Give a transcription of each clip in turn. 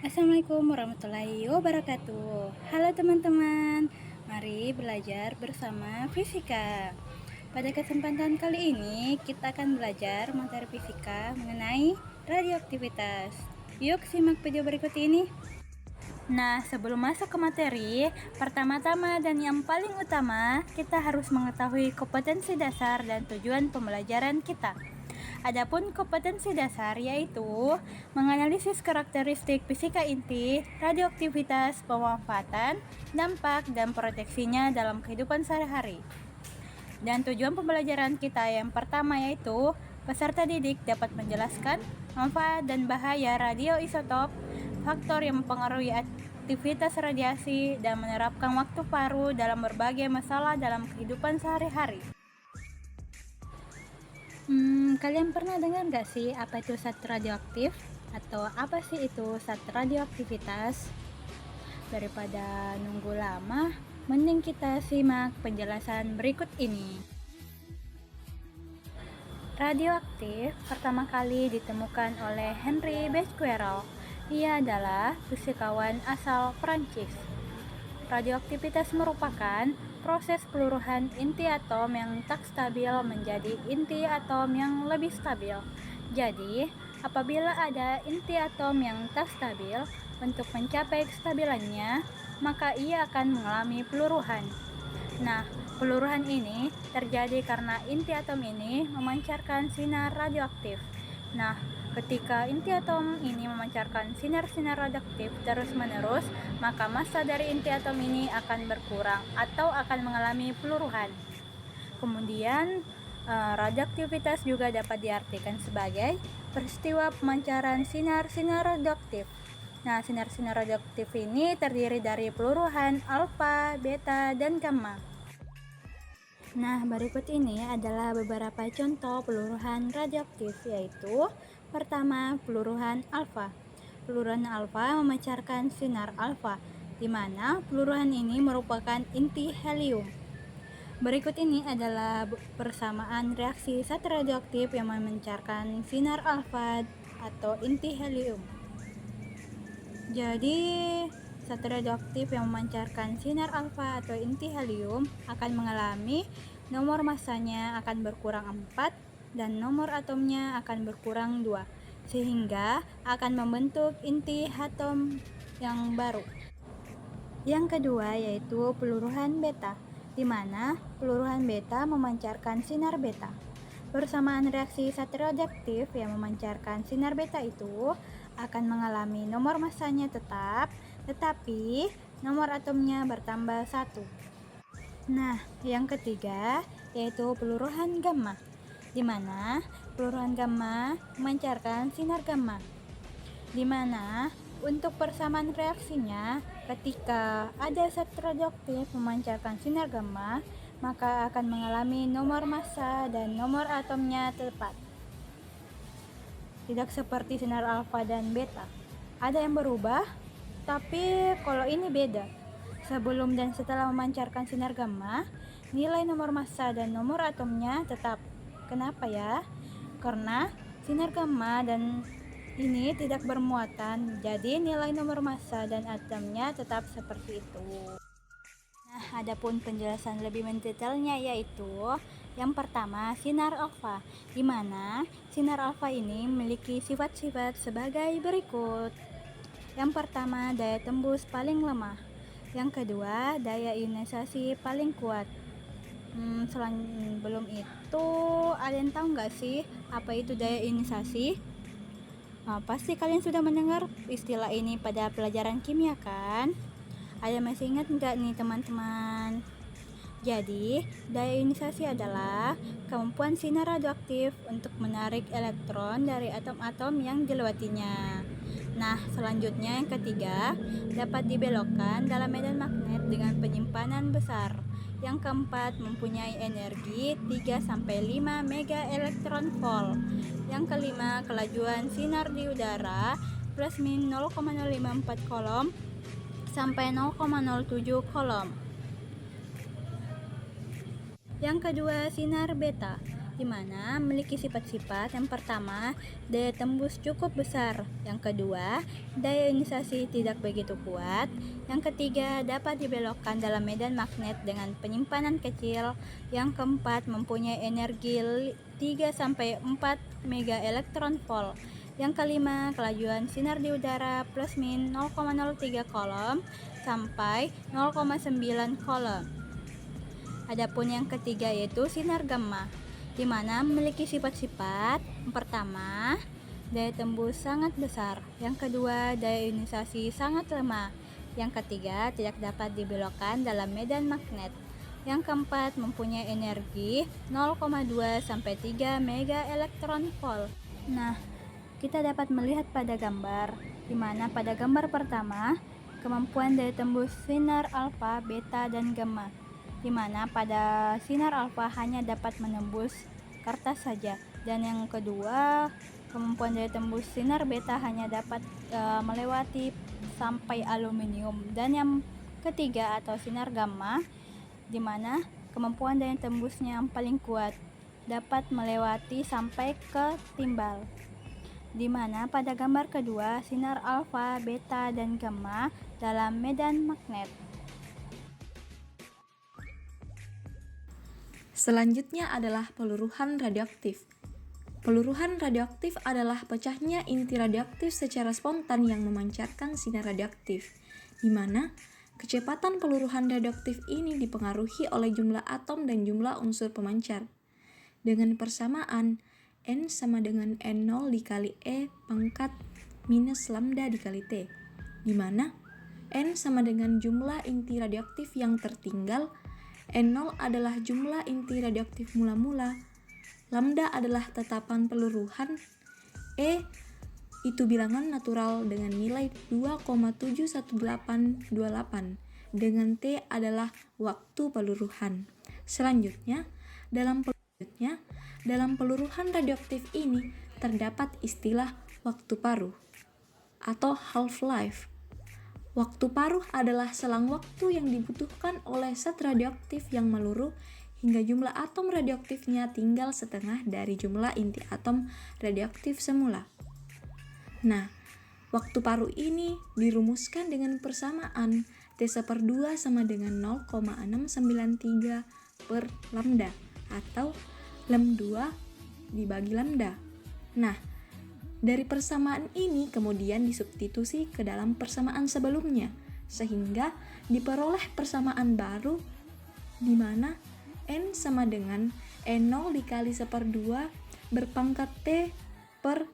Assalamualaikum warahmatullahi wabarakatuh. Halo teman-teman, mari belajar bersama fisika. Pada kesempatan kali ini kita akan belajar materi fisika mengenai radioaktivitas. Yuk simak video berikut ini. Nah, sebelum masuk ke materi, pertama-tama dan yang paling utama, kita harus mengetahui kompetensi dasar dan tujuan pembelajaran kita. Adapun kompetensi dasar yaitu menganalisis karakteristik fisika inti, radioaktivitas, pemanfaatan, dampak, dan proteksinya dalam kehidupan sehari-hari. Dan tujuan pembelajaran kita yang pertama yaitu peserta didik dapat menjelaskan manfaat dan bahaya radioisotop, faktor yang mempengaruhi aktivitas radiasi, dan menerapkan waktu paruh dalam berbagai masalah dalam kehidupan sehari-hari. Kalian pernah dengar gak sih apa itu zat radioaktif? Atau apa sih itu zat radioaktivitas? Daripada nunggu lama, mending kita simak penjelasan berikut ini. Radioaktif pertama kali ditemukan oleh Henri Becquerel. Ia adalah fisikawan asal Prancis. Radioaktivitas merupakan proses peluruhan inti atom yang tak stabil menjadi inti atom yang lebih stabil. Jadi, apabila ada inti atom yang tak stabil, untuk mencapai kestabilannya, maka ia akan mengalami peluruhan. Nah, peluruhan ini terjadi karena inti atom ini memancarkan sinar radioaktif. Nah, ketika inti atom ini memancarkan sinar-sinar radioaktif terus-menerus, maka massa dari inti atom ini akan berkurang atau akan mengalami peluruhan. Kemudian, radioaktivitas juga dapat diartikan sebagai peristiwa pemancaran sinar-sinar radioaktif. Nah, sinar-sinar radioaktif ini terdiri dari peluruhan alfa, beta, dan gamma. Nah, berikut ini adalah beberapa contoh peluruhan radioaktif, yaitu pertama, peluruhan alfa. Peluruhan alfa memancarkan sinar alfa, di mana peluruhan ini merupakan inti helium. Berikut ini adalah persamaan reaksi zat radioaktif yang memancarkan sinar alfa atau inti helium. Jadi, zat radioaktif yang memancarkan sinar alfa atau inti helium akan mengalami nomor massanya akan berkurang 4 dan nomor atomnya akan berkurang 2, sehingga akan membentuk inti atom yang baru. Yang kedua yaitu peluruhan beta, di mana peluruhan beta memancarkan sinar beta. Bersamaan reaksi zat radioaktif yang memancarkan sinar beta itu akan mengalami nomor massanya tetap, tetapi nomor atomnya bertambah 1. Nah, yang ketiga yaitu peluruhan gamma, di mana peluruhan gamma memancarkan sinar gamma, di mana untuk persamaan reaksinya ketika ada zat radioaktif memancarkan sinar gamma, maka akan mengalami nomor massa dan nomor atomnya tepat. Tidak seperti sinar alfa dan beta. Ada yang berubah, tapi kalau ini beda. Sebelum dan setelah memancarkan sinar gamma, nilai nomor massa dan nomor atomnya tetap. Kenapa ya? Karena sinar gamma dan ini tidak bermuatan, jadi nilai nomor massa dan atomnya tetap seperti itu. Nah, adapun penjelasan lebih mendetailnya yaitu yang pertama, sinar alfa, di mana sinar alfa ini memiliki sifat-sifat sebagai berikut. Yang pertama, daya tembus paling lemah. Yang kedua, daya ionisasi paling kuat. Belum itu, ada yang tahu nggak sih apa itu daya ionisasi? Pasti kalian sudah mendengar istilah ini pada pelajaran kimia kan? Ada masih ingat nggak nih teman-teman? Jadi, daya ionisasi adalah kemampuan sinar radioaktif untuk menarik elektron dari atom-atom yang dilewatinya. Nah, selanjutnya yang ketiga, dapat dibelokkan dalam medan magnet dengan penyimpanan besar. Yang keempat, mempunyai energi 3-5 mega elektron volt. Yang kelima, kelajuan sinar di udara plus min 0,054 kolom sampai 0,07 kolom. Yang kedua, sinar beta. di mana memiliki sifat-sifat. Yang pertama, daya tembus cukup besar. Yang kedua, daya ionisasi tidak begitu kuat. Yang ketiga, dapat dibelokkan dalam medan magnet dengan penyimpanan kecil. Yang keempat, mempunyai energi 3-4 mega elektron volt. Yang kelima, kelajuan sinar di udara plus min 0,03 kolom sampai 0,9 kolom. Adapun yang ketiga yaitu sinar gamma, di mana memiliki sifat-sifat. Yang pertama, daya tembus sangat besar. Yang kedua, daya ionisasi sangat lemah. Yang ketiga, tidak dapat dibelokkan dalam medan magnet. Yang keempat, mempunyai energi 0,2 sampai 3 mega elektron volt. Nah, kita dapat melihat pada gambar, di mana pada gambar pertama, kemampuan daya tembus sinar alfa, beta, dan gamma, di mana pada sinar alfa hanya dapat menembus kertas saja, dan yang kedua, kemampuan daya tembus sinar beta hanya dapat melewati sampai aluminium, dan yang ketiga atau sinar gamma, di mana kemampuan daya tembusnya yang paling kuat dapat melewati sampai ke timbal, di mana pada gambar kedua sinar alfa, beta, dan gamma dalam medan magnet. Selanjutnya adalah peluruhan radioaktif. Peluruhan radioaktif adalah pecahnya inti radioaktif secara spontan yang memancarkan sinar radioaktif, di mana kecepatan peluruhan radioaktif ini dipengaruhi oleh jumlah atom dan jumlah unsur pemancar. Dengan persamaan, N sama dengan N0 dikali E pangkat minus lambda dikali T, di mana N sama dengan jumlah inti radioaktif yang tertinggal, N0 adalah jumlah inti radioaktif mula-mula, lambda adalah tetapan peluruhan, E itu bilangan natural dengan nilai 2,71828, dengan T adalah waktu peluruhan. Selanjutnya, dalam peluruhan radioaktif ini terdapat istilah waktu paruh atau half-life. Waktu paruh adalah selang waktu yang dibutuhkan oleh zat radioaktif yang meluruh hingga jumlah atom radioaktifnya tinggal setengah dari jumlah inti atom radioaktif semula. Nah, waktu paruh ini dirumuskan dengan persamaan T/2 sama dengan 0,693 per lambda atau lambda 2 dibagi lambda. Nah, dari persamaan ini kemudian disubstitusi ke dalam persamaan sebelumnya, sehingga diperoleh persamaan baru di mana N sama dengan N0 dikali 1/2 berpangkat T per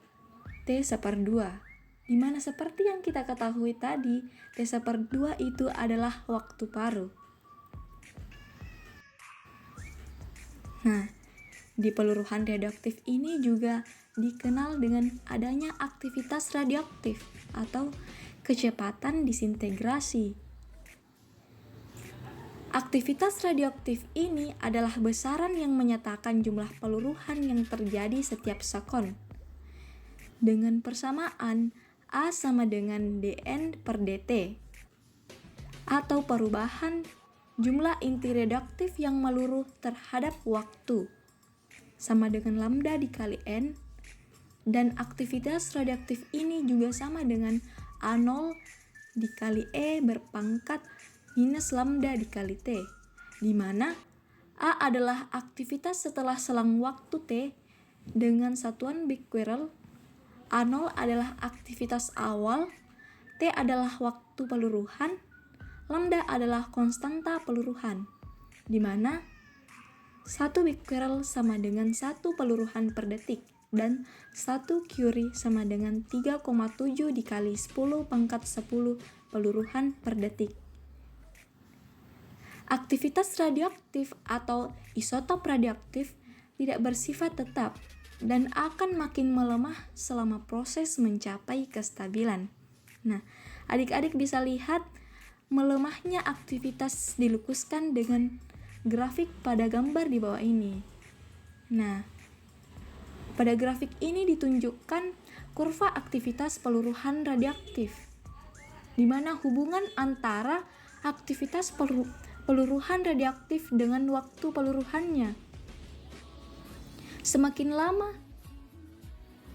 T/2, di mana seperti yang kita ketahui tadi, T/2 itu adalah waktu paruh. Nah, di peluruhan radioaktif ini juga dikenal dengan adanya aktivitas radioaktif atau kecepatan disintegrasi. Aktivitas radioaktif ini adalah besaran yang menyatakan jumlah peluruhan yang terjadi setiap sekon. Dengan persamaan A sama dengan dN per dt, atau perubahan jumlah inti radioaktif yang meluruh terhadap waktu, sama dengan lambda dikali N, dan aktivitas radioaktif ini juga sama dengan A0 dikali E berpangkat minus lambda dikali T, di mana A adalah aktivitas setelah selang waktu T dengan satuan Becquerel, A0 adalah aktivitas awal, T adalah waktu peluruhan, lambda adalah konstanta peluruhan, di mana 1 Becquerel sama dengan 1 peluruhan per detik, dan 1 Curie sama dengan 3,7 dikali 10 pangkat 10 peluruhan per detik. Aktivitas radioaktif atau isotop radioaktif tidak bersifat tetap dan akan makin melemah selama proses mencapai kestabilan. Nah, adik-adik bisa lihat melemahnya aktivitas dilukiskan dengan grafik pada gambar di bawah ini. Nah, pada grafik ini ditunjukkan kurva aktivitas peluruhan radioaktif, di mana hubungan antara aktivitas peluruhan radioaktif dengan waktu peluruhannya. Semakin lama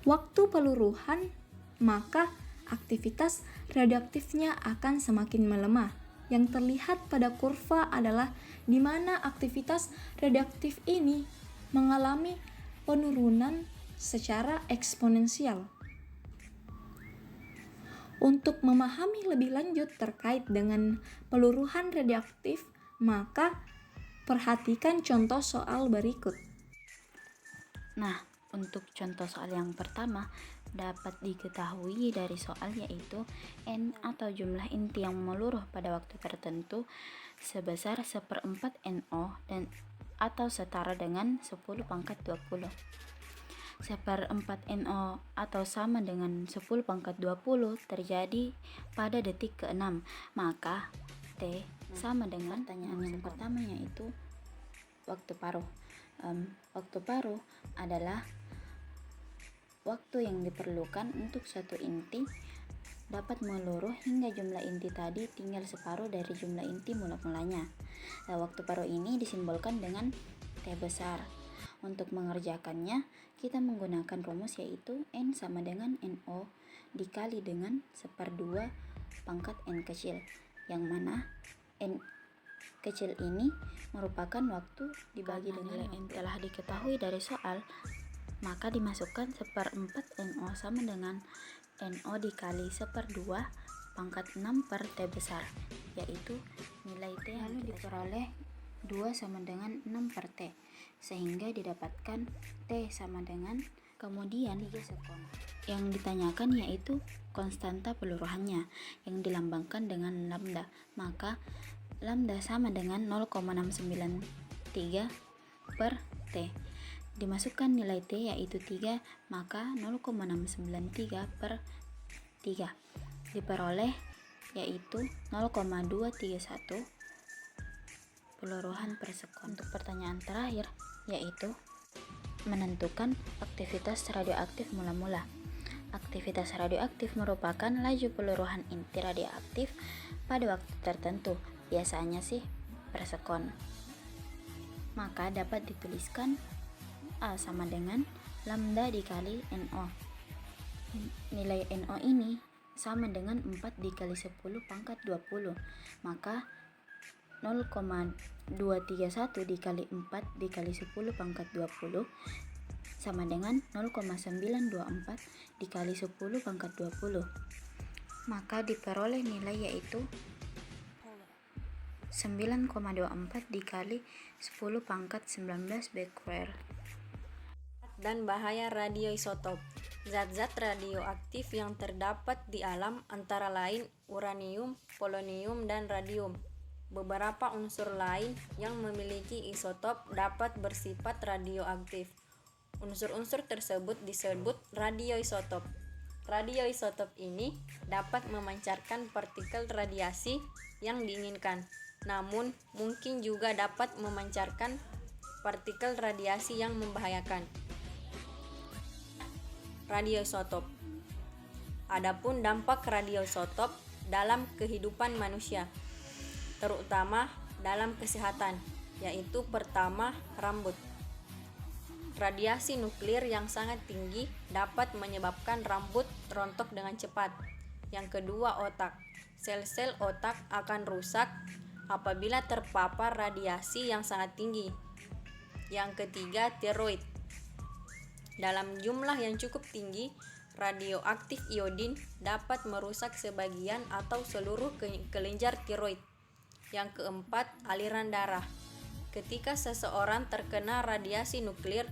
waktu peluruhan, maka aktivitas radioaktifnya akan semakin melemah. Yang terlihat pada kurva adalah di mana aktivitas radioaktif ini mengalami penurunan secara eksponensial. Untuk memahami lebih lanjut terkait dengan peluruhan radioaktif, maka perhatikan contoh soal berikut. Nah, untuk contoh soal yang pertama, dapat diketahui dari soal yaitu N atau jumlah inti yang meluruh pada waktu tertentu sebesar 1/4 NO dan atau setara dengan 10 pangkat 20. 1/4 NO atau sama dengan 10 pangkat 20 terjadi pada detik ke-6, maka T sama dengan pertanyaan yang pertama yaitu waktu paruh. Waktu paruh adalah waktu yang diperlukan untuk suatu inti dapat meluruh hingga jumlah inti tadi tinggal separuh dari jumlah inti mula-mulanya. Waktu paruh ini disimbolkan dengan T besar. Untuk mengerjakannya, kita menggunakan rumus yaitu N sama dengan NO dikali dengan 1/2 pangkat N kecil, yang mana N kecil ini merupakan waktu dibagi dengan nilai N telah diketahui dari soal, maka dimasukkan 1/4 NO sama dengan NO dikali 1/2 pangkat 6 per T besar, yaitu nilai T yang diperoleh 2 sama dengan 6 per T, sehingga didapatkan T sama dengan kemudian 3 sekon. Yang ditanyakan yaitu konstanta peluruhannya yang dilambangkan dengan lambda, maka lambda sama dengan 0,693 per T. Dimasukkan nilai T yaitu 3, maka 0,693 per 3 diperoleh yaitu 0,231 peluruhan per sekon. Untuk pertanyaan terakhir yaitu menentukan aktivitas radioaktif mula-mula. Aktivitas radioaktif merupakan laju peluruhan inti radioaktif pada waktu tertentu, biasanya sih per sekon. Maka dapat dituliskan A sama dengan lambda dikali NO. Nilai NO ini sama dengan 4 dikali 10 pangkat 20, maka 0,231 dikali 4 dikali 10 pangkat 20 sama dengan 0,924 dikali 10 pangkat 20, maka diperoleh nilai yaitu 9,24 dikali 10 pangkat 19 becquerel. Dan bahaya radioisotop. Zat-zat radioaktif yang terdapat di alam antara lain uranium, polonium, dan radium. Beberapa unsur lain yang memiliki isotop dapat bersifat radioaktif. Unsur-unsur tersebut disebut radioisotop. Radioisotop ini dapat memancarkan partikel radiasi yang diinginkan, namun mungkin juga dapat memancarkan partikel radiasi yang membahayakan. Radioisotop. Adapun dampak radioisotop dalam kehidupan manusia, terutama dalam kesehatan, yaitu pertama, rambut. Radiasi nuklir yang sangat tinggi dapat menyebabkan rambut rontok dengan cepat. Yang kedua, otak. Sel-sel otak akan rusak apabila terpapar radiasi yang sangat tinggi. Yang ketiga, tiroid. Dalam jumlah yang cukup tinggi, radioaktif iodin dapat merusak sebagian atau seluruh kelenjar tiroid. Yang keempat, aliran darah. Ketika seseorang terkena radiasi nuklir,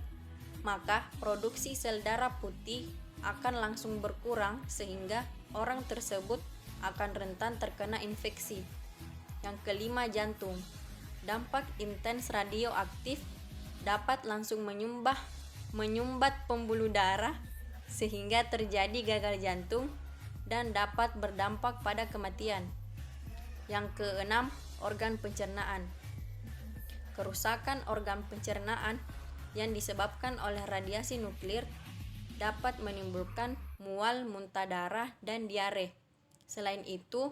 maka produksi sel darah putih akan langsung berkurang sehingga orang tersebut akan rentan terkena infeksi. Yang kelima, jantung. Dampak intens radioaktif dapat langsung menyumbat pembuluh darah sehingga terjadi gagal jantung dan dapat berdampak pada kematian. Yang keenam, organ pencernaan. Kerusakan organ pencernaan yang disebabkan oleh radiasi nuklir dapat menimbulkan mual, muntah darah, dan diare. Selain itu,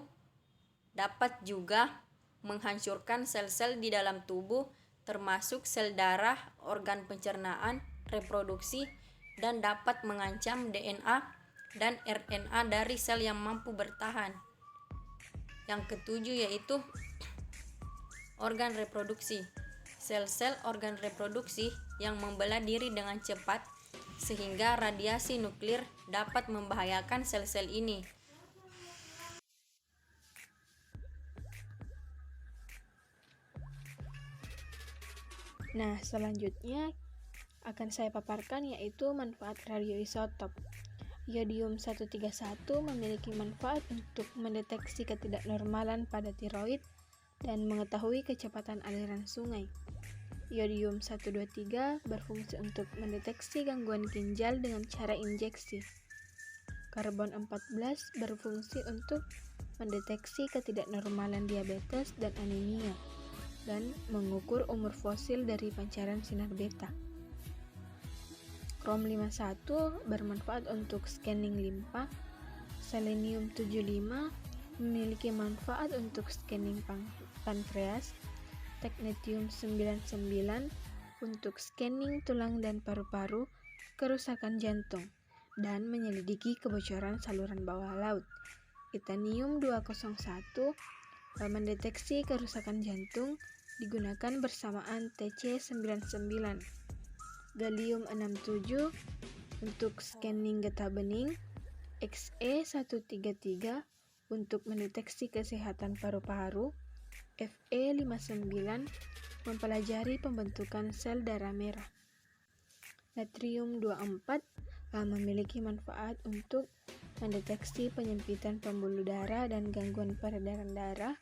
dapat juga menghancurkan sel-sel di dalam tubuh, termasuk sel darah, organ pencernaan, reproduksi dan dapat mengancam DNA dan RNA dari sel yang mampu bertahan. Yang ketujuh yaitu organ reproduksi. Sel-sel organ reproduksi yang membelah diri dengan cepat sehingga radiasi nuklir dapat membahayakan sel-sel ini. Nah, selanjutnya akan saya paparkan yaitu manfaat radioisotop. Yodium 131 memiliki manfaat untuk mendeteksi ketidaknormalan pada tiroid dan mengetahui kecepatan aliran sungai. Yodium 123 berfungsi untuk mendeteksi gangguan ginjal dengan cara injeksi. Karbon 14 berfungsi untuk mendeteksi ketidaknormalan diabetes dan anemia dan mengukur umur fosil dari pancaran sinar beta. Krom 51 bermanfaat untuk scanning limpa. Selenium 75 memiliki manfaat untuk scanning pankreas. Technetium 99 untuk scanning tulang dan paru-paru, kerusakan jantung, dan menyelidiki kebocoran saluran bawah laut. Titanium 201 mendeteksi kerusakan jantung, digunakan bersamaan TC99. Gallium 67 untuk scanning getah bening. Xe133 untuk mendeteksi kesehatan paru-paru. Fe59 mempelajari pembentukan sel darah merah. Natrium 24 memiliki manfaat untuk mendeteksi penyempitan pembuluh darah dan gangguan peredaran darah,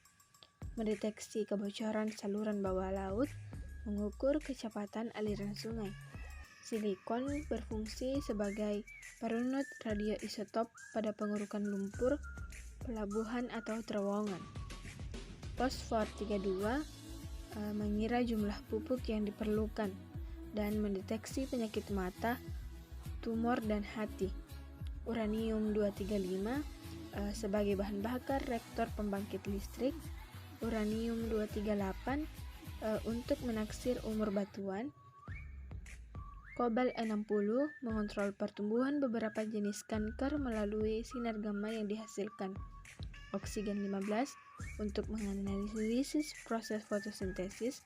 mendeteksi kebocoran saluran bawah laut, mengukur kecepatan aliran sungai. Silikon berfungsi sebagai perunut radioisotop pada pengurukan lumpur, pelabuhan atau terowongan. Fosfor 32 mengira jumlah pupuk yang diperlukan dan mendeteksi penyakit mata, tumor, dan hati. Uranium 235 sebagai bahan bakar reaktor pembangkit listrik. Uranium 238 untuk menaksir umur batuan. Kobalt 60 mengontrol pertumbuhan beberapa jenis kanker melalui sinar gamma yang dihasilkan. Oksigen 15 untuk menganalisis proses fotosintesis.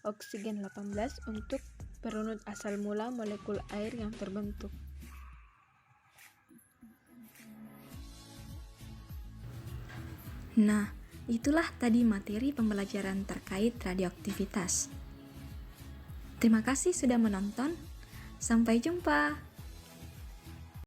Oksigen 18 untuk perunut asal mula molekul air yang terbentuk. Nah, itulah tadi materi pembelajaran terkait radioaktivitas. Terima kasih sudah menonton. Sampai jumpa.